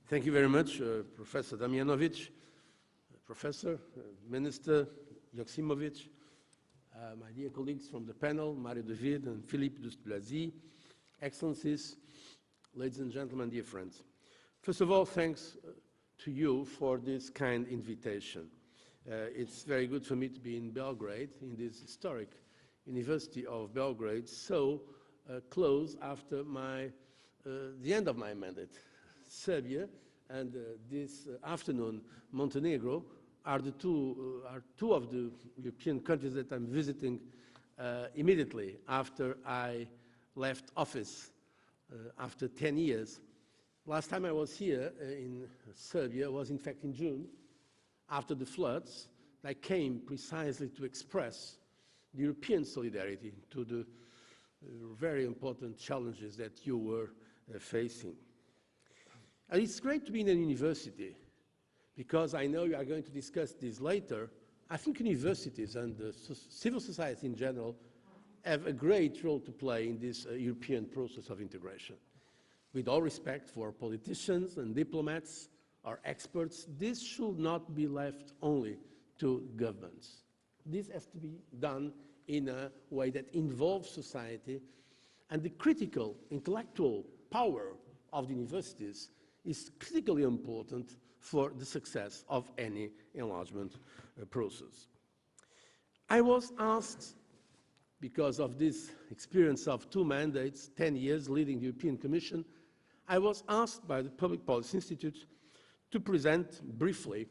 Thank you very much, Professor Damjanovic, Professor, Minister Joksimovic, my dear colleagues from the panel, Mario David and Philippe Dustulazy, Excellencies, ladies and gentlemen, dear friends. First of all, thanks to you for this kind invitation. It's very good for me to be in Belgrade, in this historic University of Belgrade, so close after the end of my mandate. Serbia and this afternoon Montenegro are two of the European countries that I'm visiting immediately after I left office after 10 years. Last time I was here in Serbia was in fact in June, after the floods. I came precisely to express the European solidarity to the very important challenges that you were facing. And it's great to be in a university, because I know you are going to discuss this later. I think universities and civil society in general have a great role to play in this European process of integration. With all respect for politicians and diplomats or experts, this should not be left only to governments. This has to be done in a way that involves society, and the critical intellectual power of the universities is critically important for the success of any enlargement process. I was asked, because of this experience of 2 mandates, 10 years leading the European Commission, I was asked by the Public Policy Institute to present briefly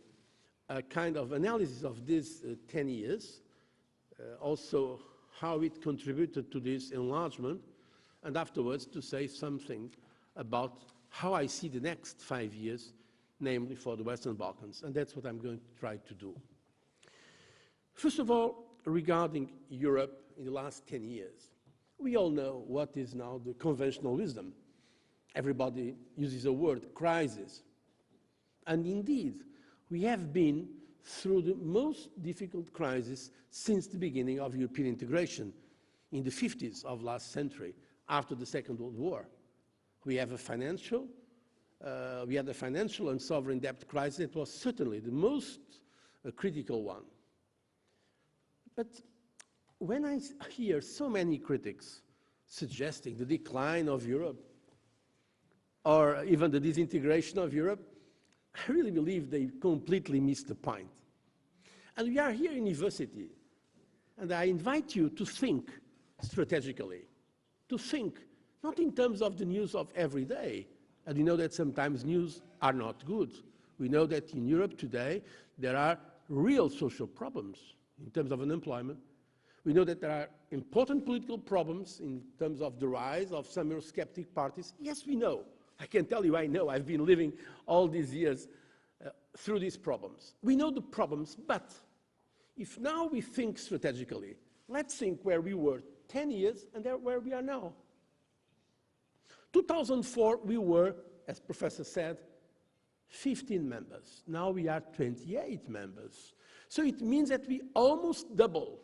a kind of analysis of these 10 years, also how it contributed to this enlargement, and afterwards to say something about how I see the next 5 years, namely for the Western Balkans, and that's what I'm going to try to do. First of all, regarding Europe in the last 10 years, we all know what is now the conventional wisdom. Everybody uses the word crisis. And indeed, we have been through the most difficult crisis since the beginning of European integration in the 50s of last century, after the Second World War. We had a financial and sovereign debt crisis that was certainly the most critical one. But when I hear so many critics suggesting the decline of Europe or even the disintegration of Europe, I really believe they completely missed the point. And we are here in university, and I invite you to think strategically, to think not in terms of the news of every day. And we know that sometimes news are not good. We know that in Europe today, there are real social problems in terms of unemployment. We know that there are important political problems in terms of the rise of some Eurosceptic parties. Yes, we know. I can tell you I know. I've been living all these years through these problems. We know the problems, but if now we think strategically, let's think where we were 10 years and where we are now. 2004, we were, as Professor said, 15 members. Now we are 28 members. So it means that we almost double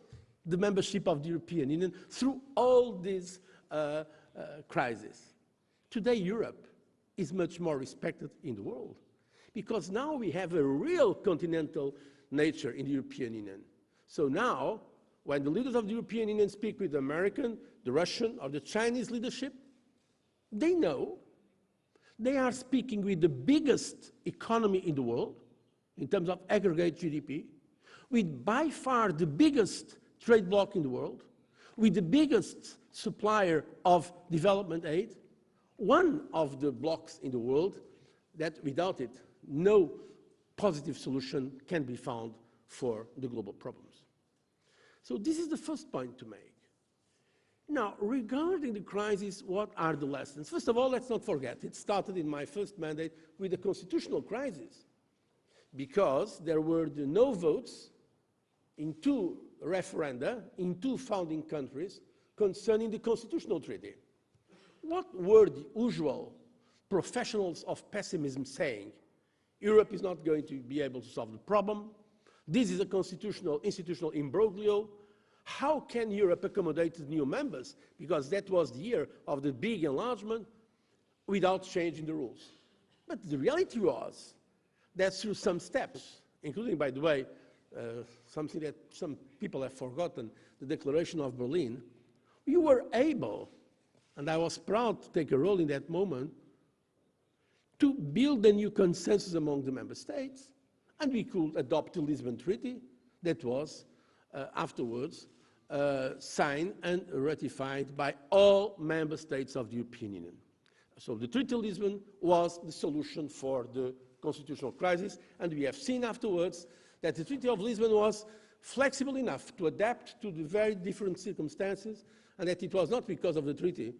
the membership of the European Union through all these crises. Today, Europe is much more respected in the world, because now we have a real continental nature in the European Union. So now, when the leaders of the European Union speak with the American, the Russian, or the Chinese leadership, they know they are speaking with the biggest economy in the world in terms of aggregate GDP, with by far the biggest trade bloc in the world, with the biggest supplier of development aid, one of the blocks in the world that without it, no positive solution can be found for the global problems. So this is the first point to make. Now, regarding the crisis, what are the lessons? First of all, let's not forget, it started in my first mandate with the constitutional crisis, because there were the no votes in 2 referenda in 2 founding countries concerning the constitutional treaty. What were the usual professionals of pessimism saying? Europe is not going to be able to solve the problem. This is a constitutional, institutional imbroglio. How can Europe accommodate the new members? Because that was the year of the big enlargement without changing the rules. But the reality was that through some steps, including, by the way, something that some people have forgotten, the Declaration of Berlin, we were able, and I was proud to take a role in that moment, to build a new consensus among the member states, and we could adopt the Lisbon Treaty that was afterwards signed and ratified by all member states of the European Union. So the Treaty of Lisbon was the solution for the constitutional crisis, and we have seen afterwards that the Treaty of Lisbon was flexible enough to adapt to the very different circumstances, and that it was not because of the treaty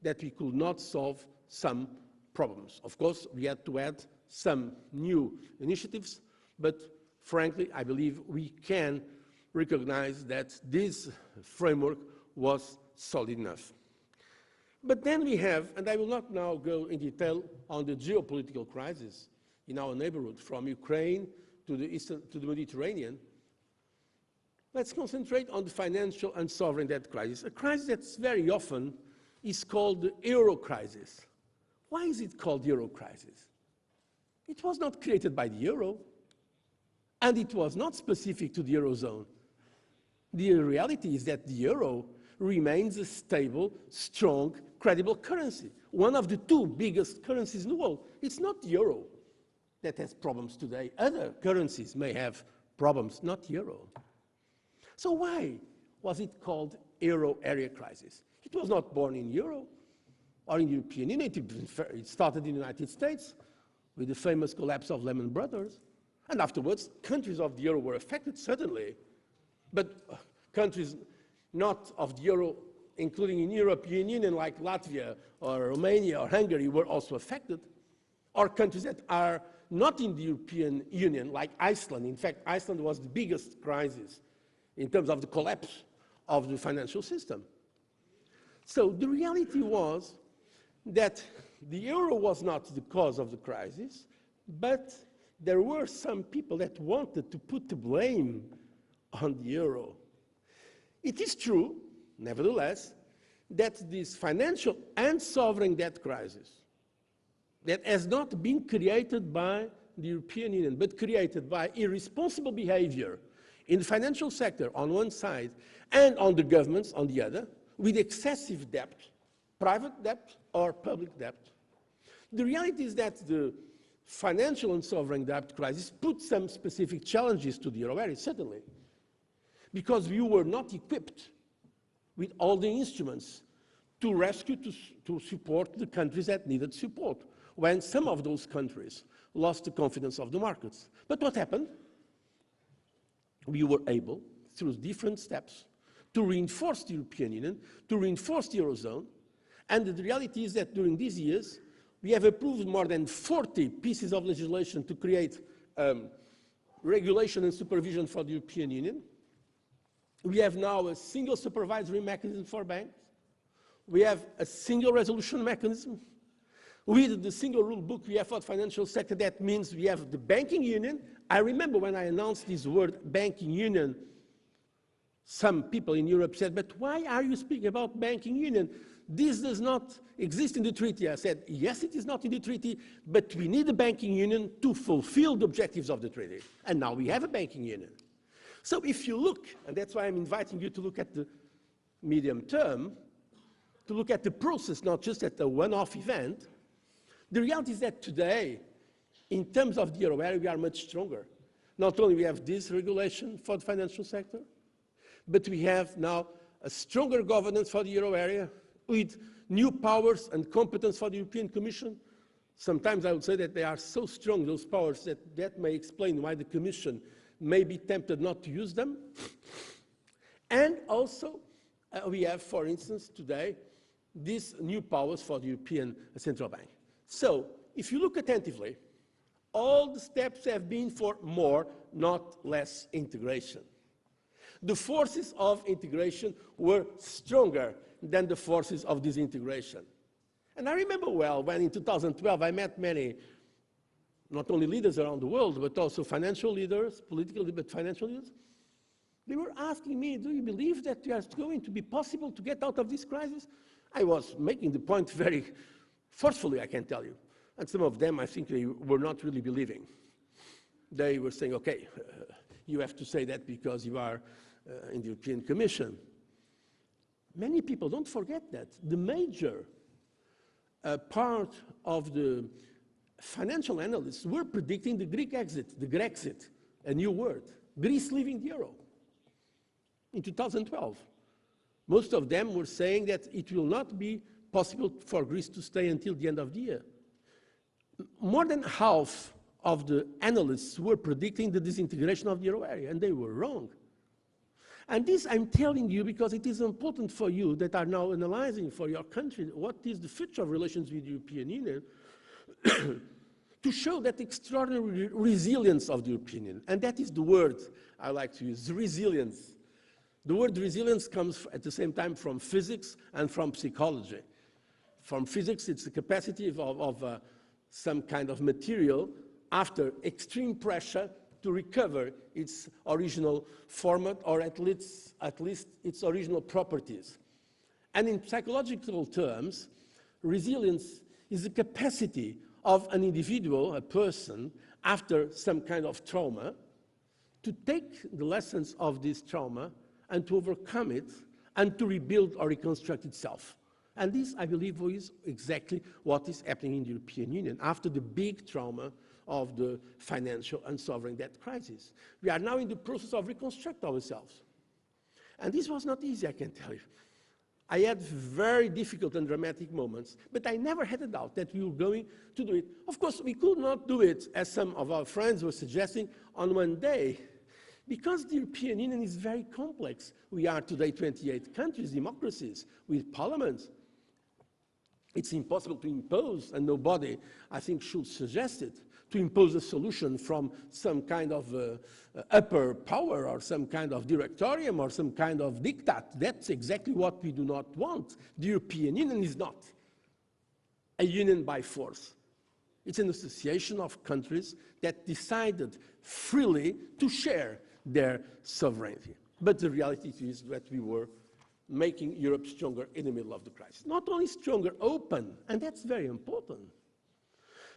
that we could not solve some problems. Of course, we had to add some new initiatives, but frankly, I believe we can recognize that this framework was solid enough. But then we have, and I will not now go in detail on the geopolitical crisis in our neighborhood, from Ukraine to the Mediterranean. Let's concentrate on the financial and sovereign debt crisis, a crisis that's very often is called the euro crisis. Why is it called euro crisis? It was not created by the euro, and it was not specific to the eurozone. The reality is that the euro remains a stable, strong, credible currency, one of the two biggest currencies in the world. It's not the euro that has problems today. Other currencies may have problems, not the euro. So why was it called euro area crisis? It was not born in euro or in the European Union. It started in the United States with the famous collapse of Lehman Brothers. And afterwards, countries of the euro were affected, certainly. But countries not of the euro, including in the European Union, like Latvia or Romania or Hungary, were also affected. Or countries that are not in the European Union, like Iceland. In fact, Iceland was the biggest crisis in terms of the collapse of the financial system. So the reality was that the euro was not the cause of the crisis, but there were some people that wanted to put the blame on the euro. It is true, nevertheless, that this financial and sovereign debt crisis that has not been created by the European Union, but created by irresponsible behavior in the financial sector on one side and on the governments on the other, with excessive debt, private debt or public debt. The reality is that the financial and sovereign debt crisis put some specific challenges to the euro area, certainly, because we were not equipped with all the instruments to rescue, to support the countries that needed support, when some of those countries lost the confidence of the markets. But what happened? We were able, through different steps, to reinforce the European Union, to reinforce the Eurozone, and the reality is that during these years, we have approved more than 40 pieces of legislation to create regulation and supervision for the European Union. We have now a single supervisory mechanism for banks. We have a single resolution mechanism. With the single rule book we have for the financial sector, that means we have the banking union. I remember when I announced this word, banking union, some people in Europe said, but why are you speaking about banking union? This does not exist in the treaty. I said, yes, it is not in the treaty, but we need a banking union to fulfill the objectives of the treaty. And now we have a banking union. So if you look, and that's why I'm inviting you to look at the medium term, to look at the process, not just at the one-off event, the reality is that today, in terms of the euro area, we are much stronger. Not only we have this regulation for the financial sector, but we have now a stronger governance for the euro area with new powers and competence for the European Commission. Sometimes I would say that they are so strong, those powers, that may explain why the Commission may be tempted not to use them. And also, we have, for instance, today, these new powers for the European Central Bank. So, if you look attentively, all the steps have been for more, not less integration. The forces of integration were stronger than the forces of disintegration. And I remember well when in 2012 I met many, not only leaders around the world, but also financial leaders, political but financial leaders. They were asking me, do you believe that it is going to be possible to get out of this crisis? I was making the point very forcefully, I can tell you. And some of them, I think, they were not really believing. They were saying, okay, you have to say that because you are in the European Commission. Many people don't forget that. The major part of the financial analysts were predicting the Greek exit, the Grexit, a new word, Greece leaving the euro in 2012. Most of them were saying that it will not be possible for Greece to stay until the end of the year. More than half of the analysts were predicting the disintegration of the euro area, and they were wrong. And this I'm telling you because it is important for you that are now analyzing for your country what is the future of relations with the European Union to show that extraordinary resilience of the European Union. And that is the word I like to use, resilience. The word resilience comes at the same time from physics and from psychology. From physics, it's the capacity of some kind of material after extreme pressure to recover its original format or at least its original properties. And in psychological terms, resilience is the capacity of an individual, a person, after some kind of trauma, to take the lessons of this trauma and to overcome it and to rebuild or reconstruct itself. And this, I believe, is exactly what is happening in the European Union after the big trauma of the financial and sovereign debt crisis. We are now in the process of reconstructing ourselves. And this was not easy, I can tell you. I had very difficult and dramatic moments, but I never had a doubt that we were going to do it. Of course, we could not do it, as some of our friends were suggesting, on one day, because the European Union is very complex. We are today 28 countries, democracies, with parliaments. It's impossible to impose, and nobody, I think, should suggest it, to impose a solution from some kind of upper power or some kind of directorium or some kind of diktat. That's exactly what we do not want. The European Union is not a union by force. It's an association of countries that decided freely to share their sovereignty. But the reality is that we were making Europe stronger in the middle of the crisis. Not only stronger, open, and that's very important.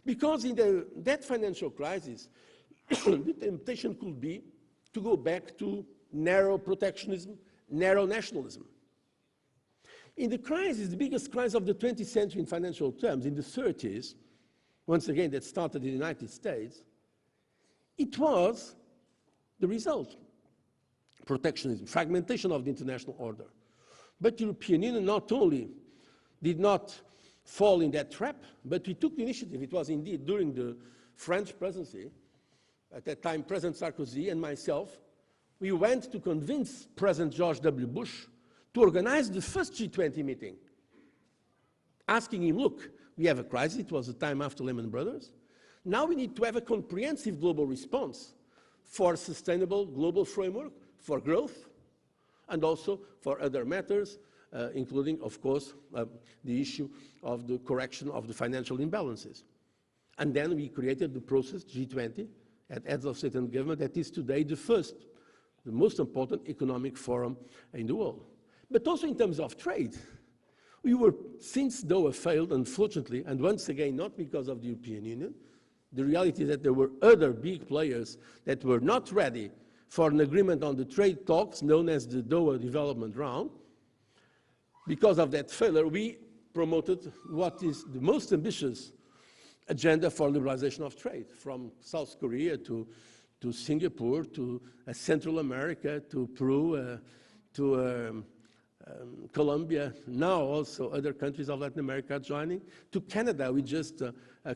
Because in that financial crisis, the temptation could be to go back to narrow protectionism, narrow nationalism. In the crisis, the biggest crisis of the 20th century in financial terms, in the 30s, once again that started in the United States, it was the result. Protectionism, fragmentation of the international order. But the European Union not only did not fall in that trap, but we took the initiative. It was indeed during the French presidency, at that time President Sarkozy and myself, we went to convince President George W. Bush to organize the first G20 meeting, asking him, look, we have a crisis. It was the time after Lehman Brothers. Now we need to have a comprehensive global response for a sustainable global framework, for growth, and also for other matters, including, of course, the issue of the correction of the financial imbalances. And then we created the process, G20, at heads of state and government, that is today the most important economic forum in the world. But also in terms of trade. We were, since Doha failed, unfortunately, and once again, not because of the European Union, the reality is that there were other big players that were not ready for an agreement on the trade talks known as the Doha Development Round. Because of that failure, we promoted what is the most ambitious agenda for liberalization of trade, from South Korea to Singapore, to Central America, to Peru, to Colombia, now also other countries of Latin America are joining, to Canada, we just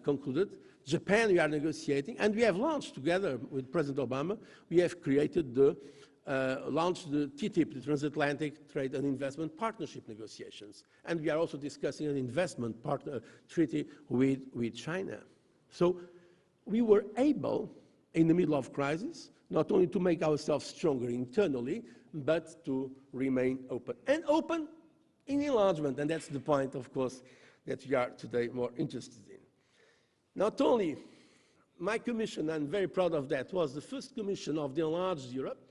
concluded. Japan, we are negotiating, and we have launched together with President Obama, we have created launched the TTIP, the Transatlantic Trade and Investment Partnership negotiations. And we are also discussing an investment treaty with China. So we were able, in the middle of crisis, not only to make ourselves stronger internally, but to remain open. And open in enlargement, and that's the point, of course, that we are today more interested in. Not only my commission, I'm very proud of that, was the first commission of the enlarged Europe,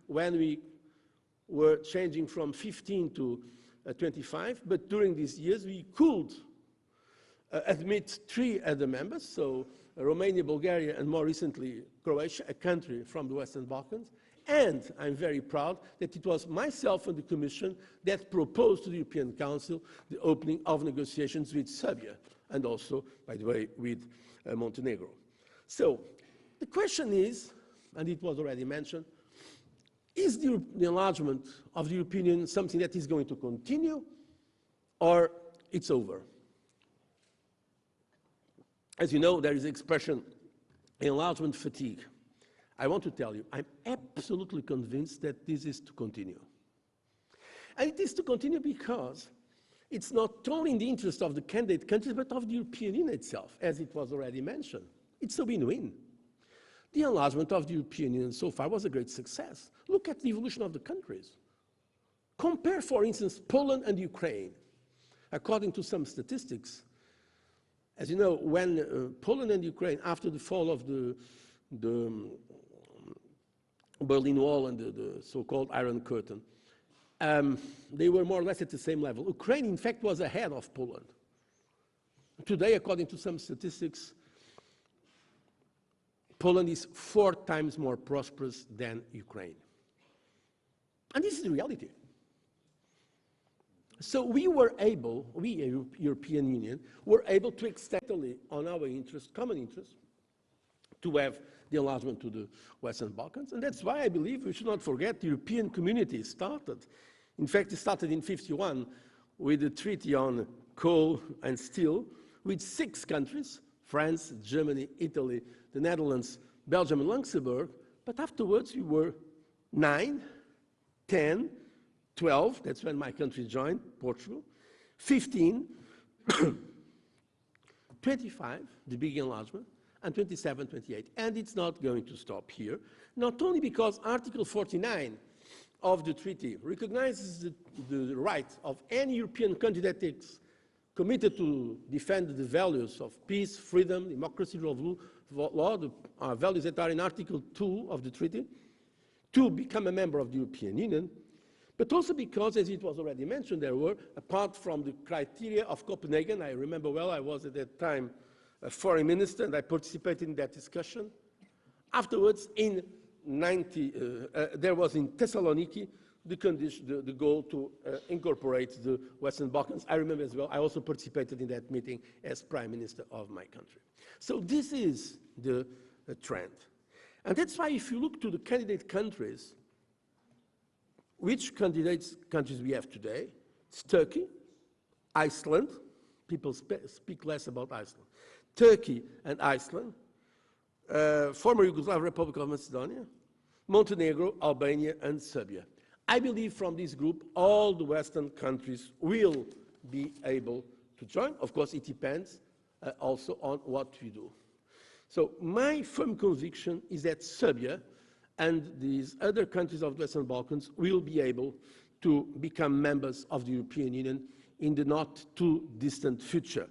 when we were changing from 15 to 25, but during these years we could admit 3 other members, so Romania, Bulgaria, and more recently Croatia, a country from the Western Balkans. And I'm very proud that it was myself and the Commission that proposed to the European Council the opening of negotiations with Serbia, and also, by the way, with Montenegro. So the question is, and it was already mentioned, is the enlargement of the European Union something that is going to continue, or it's over? As you know, there is the expression enlargement fatigue. I want to tell you, I'm absolutely convinced that this is to continue. And it is to continue because it's not only in the interest of the candidate countries, but of the European Union itself, as it was already mentioned. It's a win-win. The enlargement of the European Union so far was a great success. Look at the evolution of the countries. Compare, for instance, Poland and Ukraine. According to some statistics, as you know, when Poland and Ukraine, after the fall of the Berlin Wall and the so-called Iron Curtain, they were more or less at the same level. Ukraine, in fact, was ahead of Poland. Today, according to some statistics, Poland is 4 times more prosperous than Ukraine. And this is the reality. So we were able, we, European Union, were able to extend on our interest, common interest, to have the enlargement to the Western Balkans. And that's why I believe we should not forget the European community started. In fact, it started in 1951 with the Treaty on Coal and Steel, with 6 countries, France, Germany, Italy, the Netherlands, Belgium, and Luxembourg. But afterwards, we were 9, 10, 12, that's when my country joined, Portugal, 15, 25, the big enlargement, and 27, 28. And it's not going to stop here, not only because Article 49 of the treaty recognizes the right of any European country that is committed to defend the values of peace, freedom, democracy, rule of law, the values that are in Article 2 of the treaty, to become a member of the European Union, but also because, as it was already mentioned, there were, apart from the criteria of Copenhagen, I remember well, I was at that time a foreign minister and I participated in that discussion. Afterwards, in there was in Thessaloniki the goal to incorporate the Western Balkans. I remember as well, I also participated in that meeting as Prime Minister of my country. So this is the trend. And that's why if you look to the candidate countries, which countries we have today? It's Turkey, Iceland. People speak less about Iceland. Turkey and Iceland, former Yugoslav Republic of Macedonia, Montenegro, Albania, and Serbia. I believe from this group, all the Western countries will be able to join. Of course, it depends also on what we do. So my firm conviction is that Serbia and these other countries of the Western Balkans will be able to become members of the European Union in the not too distant future.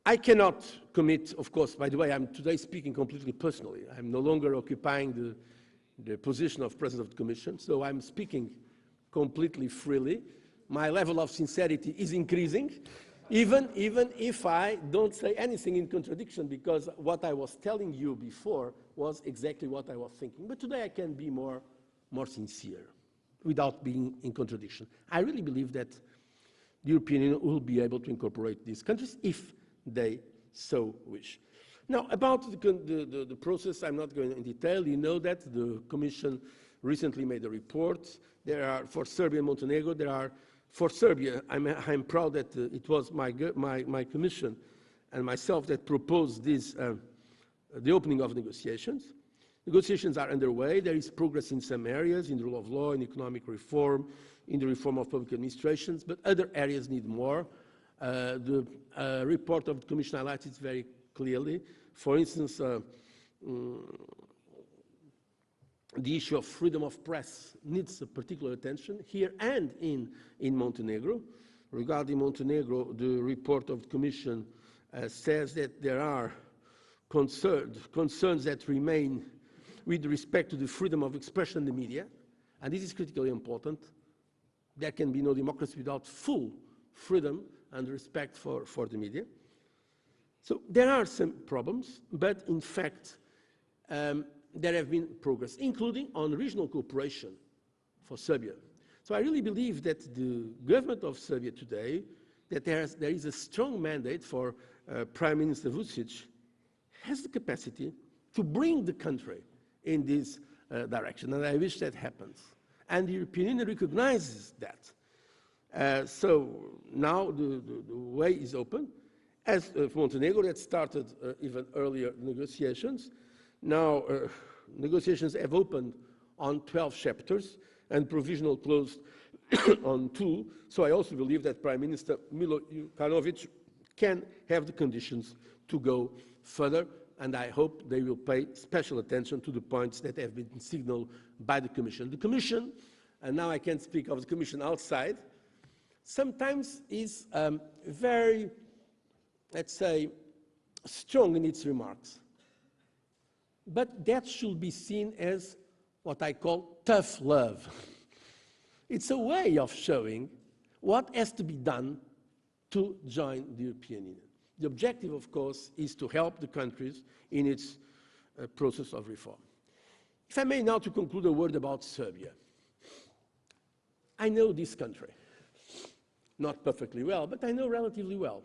I cannot commit, of course, by the way, I'm today speaking completely personally. I'm no longer occupying the position of President of the Commission, so I'm speaking completely freely. My level of sincerity is increasing, even if I don't say anything in contradiction, because what I was telling you before was exactly what I was thinking. But today I can be more sincere without being in contradiction. I really believe that the European Union will be able to incorporate these countries if they so wish. Now, about the process, I'm not going in detail. You know that the Commission recently made a report. There are, for Serbia and Montenegro, there are, for Serbia, I'm proud that it was my Commission and myself that proposed this, the opening of negotiations. Negotiations are underway. There is progress in some areas, in the rule of law, in economic reform, in the reform of public administrations, but other areas need more. The report of the Commission highlights it very clearly. For instance, the issue of freedom of press needs particular attention here and in Montenegro. Regarding Montenegro, the report of the Commission says that there are concerns that remain with respect to the freedom of expression in the media, and this is critically important. There can be no democracy without full freedom and respect for the media. So there are some problems, but in fact, there have been progress, including on regional cooperation for Serbia. So I really believe that the government of Serbia today, that there is a strong mandate for Prime Minister Vučić, has the capacity to bring the country in this direction, and I wish that happens. And the European Union recognizes that. So now the way is open. As Montenegro had started even earlier negotiations, now negotiations have opened on 12 chapters and provisional closed on 2. So I also believe that Prime Minister Milo Đukanović can have the conditions to go further, and I hope they will pay special attention to the points that have been signaled by the Commission. The Commission, and now I can speak of the Commission outside, sometimes is very, let's say, strong in its remarks. But that should be seen as what I call tough love. It's a way of showing what has to be done to join the European Union. The objective, of course, is to help the countries in its process of reform. If I may now to conclude a word about Serbia. I know this country, not perfectly well, but I know relatively well.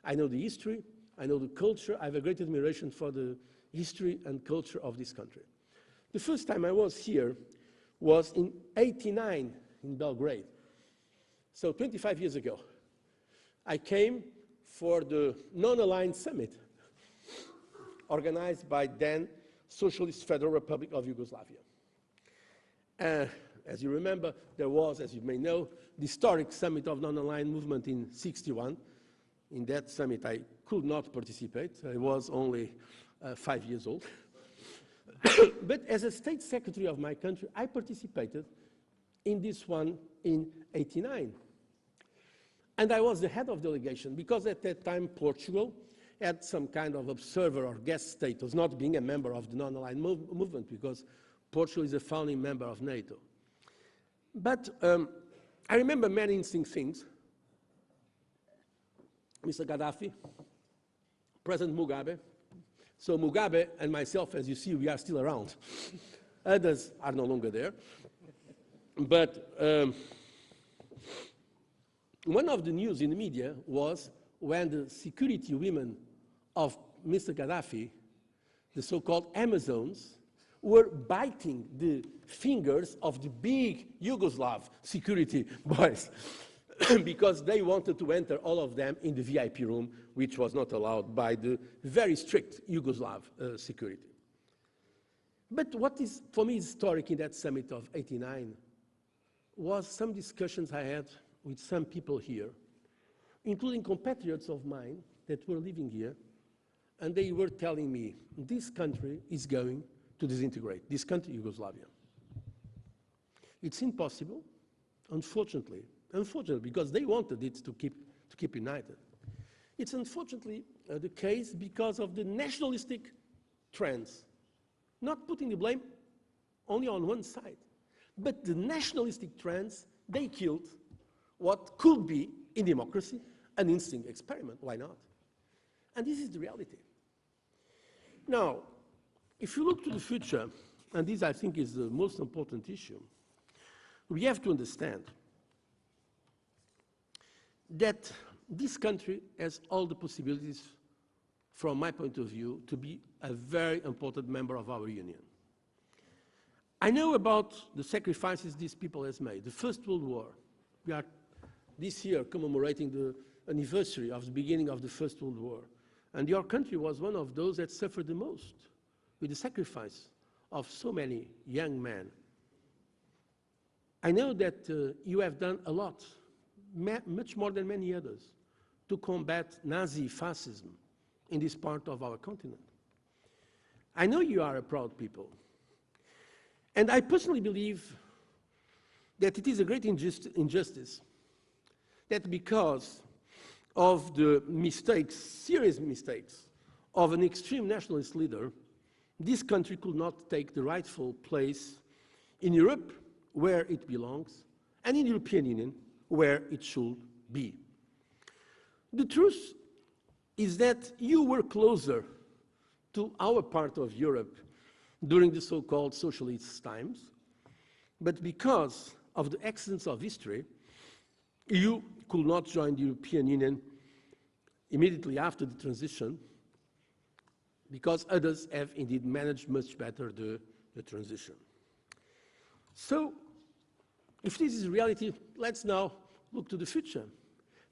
I know the history, I know the culture, I have a great admiration for the history and culture of this country. The first time I was here was in '89 in Belgrade, so 25 years ago. I came for the non-aligned summit organized by then Socialist Federal Republic of Yugoslavia. As you remember, there was, as you may know, the historic summit of non-aligned movement in '61. In that summit, I could not participate. I was only 5 years old. But as a state secretary of my country, I participated in this one in '89. And I was the head of delegation, because at that time Portugal had some kind of observer or guest status, not being a member of the non-aligned movement, because Portugal is a founding member of NATO. But I remember many interesting things. Mr. Gaddafi, President Mugabe. So Mugabe and myself, as you see, we are still around. Others are no longer there. But one of the news in the media was when the security women of Mr. Gaddafi, the so-called Amazons, were biting the fingers of the big Yugoslav security boys because they wanted to enter all of them in the VIP room, which was not allowed by the very strict Yugoslav security. But what is, for me, historic in that summit of '89 was some discussions I had with some people here, including compatriots of mine that were living here, and they were telling me, this country is going to disintegrate, this country, Yugoslavia. It's impossible, unfortunately, because they wanted it to keep united. It's unfortunately the case because of the nationalistic trends, not putting the blame only on one side, but the nationalistic trends, they killed what could be, in democracy, an interesting experiment. Why not? And this is the reality. Now, if you look to the future, and this I think is the most important issue, we have to understand that this country has all the possibilities, from my point of view, to be a very important member of our union. I know about the sacrifices these people have made. The First World War, we are this year commemorating the anniversary of the beginning of the First World War. And your country was one of those that suffered the most with the sacrifice of so many young men. I know that you have done a lot, much more than many others, to combat Nazi fascism in this part of our continent. I know you are a proud people. And I personally believe that it is a great injustice that because of the mistakes, serious mistakes, of an extreme nationalist leader, this country could not take the rightful place in Europe, where it belongs, and in the European Union, where it should be. The truth is that you were closer to our part of Europe during the so-called socialist times, but because of the accidents of history, you could not join the European Union immediately after the transition, because others have indeed managed much better the transition. So, if this is reality, let's now look to the future,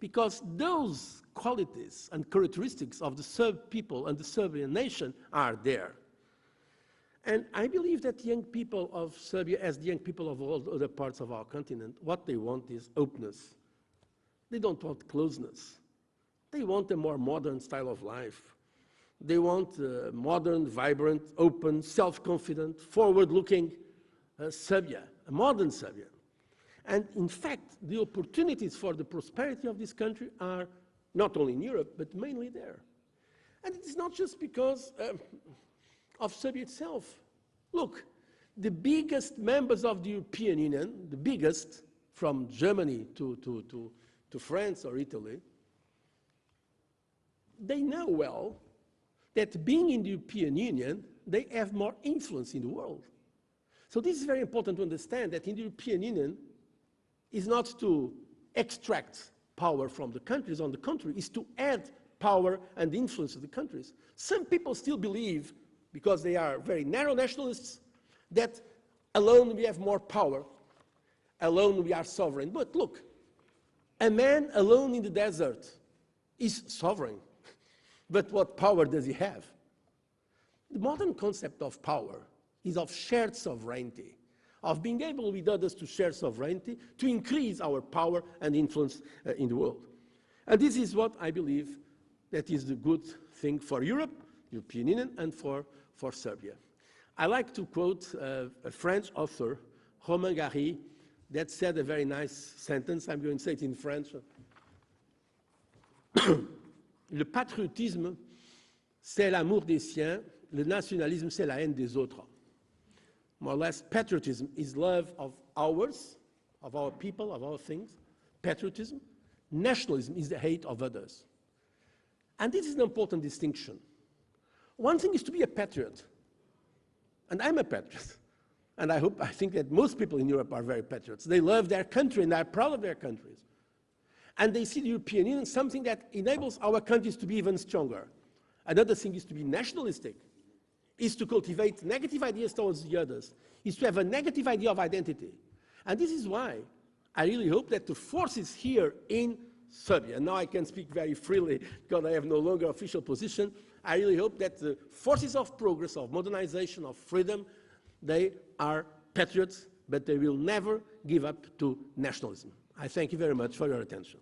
because those qualities and characteristics of the Serb people and the Serbian nation are there. And I believe that young people of Serbia, as the young people of all other parts of our continent, what they want is openness. They don't want closeness. They want a more modern style of life. They want a modern, vibrant, open, self-confident, forward-looking Serbia, a modern Serbia. And in fact, the opportunities for the prosperity of this country are not only in Europe, but mainly there. And it is not just because of Serbia itself. Look, the biggest members of the European Union, the biggest, from Germany to France or Italy, they know well that being in the European Union, they have more influence in the world. So this is very important to understand, that in the European Union is not to extract power from the countries, on the contrary, is to add power and influence to the countries. Some people still believe, because they are very narrow nationalists, that alone we have more power, alone we are sovereign. But look, a man alone in the desert is sovereign. But what power does he have? The modern concept of power is of shared sovereignty, of being able with others to share sovereignty, to increase our power and influence in the world. And this is what I believe that is the good thing for Europe, European Union, and for Serbia. I like to quote a French author, Romain Gary, that said a very nice sentence. I'm going to say it in French. Le patriotisme, c'est l'amour des siens. Le nationalisme, c'est la haine des autres. More or less, patriotism is love of ours, of our people, of our things. Patriotism. Nationalism is the hate of others. And this is an important distinction. One thing is to be a patriot. And I'm a patriot. And I think that most people in Europe are very patriots. They love their country and are proud of their countries. And they see the European Union as something that enables our countries to be even stronger. Another thing is to be nationalistic, is to cultivate negative ideas towards the others, is to have a negative idea of identity. And this is why I really hope that the forces here in Serbia, and now I can speak very freely because I have no longer official position, I really hope that the forces of progress, of modernization, of freedom, they are patriots, but they will never give up to nationalism. I thank you very much for your attention.